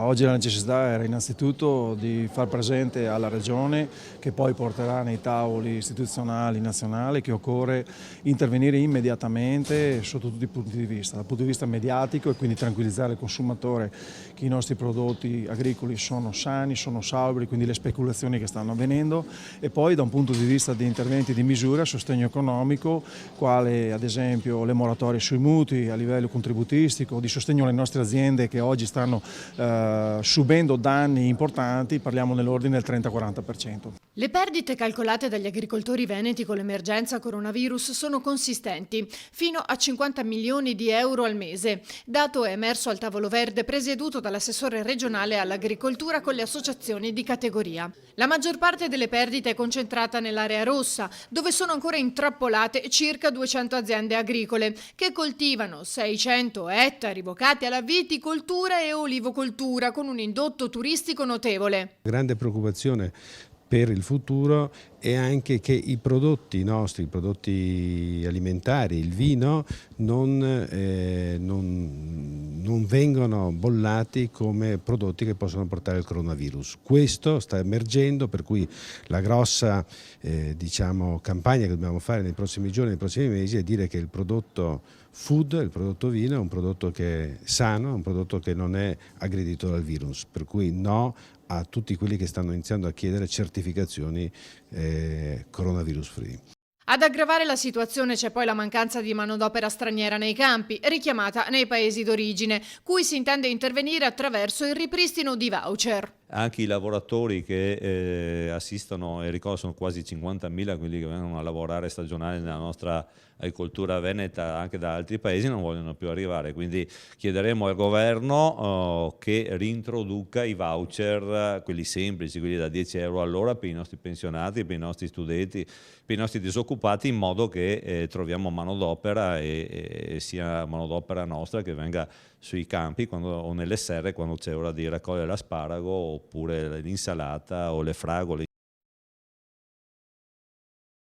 Oggi la necessità era innanzitutto di far presente alla Regione, che poi porterà nei tavoli istituzionali nazionali, che occorre intervenire immediatamente sotto tutti i punti di vista, dal punto di vista mediatico e quindi tranquillizzare il consumatore che i nostri prodotti agricoli sono sani, sono salubri, quindi le speculazioni che stanno avvenendo, e poi da un punto di vista di interventi di misura a sostegno economico, quale ad esempio le moratorie sui mutui a livello contributistico, di sostegno alle nostre aziende che oggi stanno subendo danni importanti, parliamo nell'ordine del 30-40%. Le perdite calcolate dagli agricoltori veneti con l'emergenza coronavirus sono consistenti, fino a 50 milioni di euro al mese. Dato è emerso al tavolo verde presieduto dall'assessore regionale all'agricoltura con le associazioni di categoria. La maggior parte delle perdite è concentrata nell'area rossa, dove sono ancora intrappolate circa 200 aziende agricole, che coltivano 600 ettari vocati alla viticoltura e olivocoltura, con un indotto turistico notevole. Grande preoccupazione per il futuro è anche che i prodotti nostri, i prodotti alimentari, il vino, non vengono bollati come prodotti che possono portare il coronavirus. Questo sta emergendo, per cui la grossa campagna che dobbiamo fare nei prossimi giorni, nei prossimi mesi, è dire che il prodotto food, il prodotto vino, è un prodotto che è sano, è un prodotto che non è aggredito dal virus, per cui no a tutti quelli che stanno iniziando a chiedere certificazioni coronavirus free. Ad aggravare la situazione c'è poi la mancanza di manodopera straniera nei campi, richiamata nei paesi d'origine, cui si intende intervenire attraverso il ripristino di voucher. Anche i lavoratori che assistono, e ricordo sono quasi 50.000 quelli che vengono a lavorare stagionali nella nostra agricoltura veneta anche da altri paesi, non vogliono più arrivare, quindi chiederemo al governo che reintroduca i voucher, quelli semplici, quelli da 10 euro all'ora per i nostri pensionati, per i nostri studenti, per i nostri disoccupati, in modo che troviamo manodopera e sia manodopera nostra che venga sui campi o nelle serre quando c'è ora di raccogliere l'asparago oppure l'insalata o le fragole.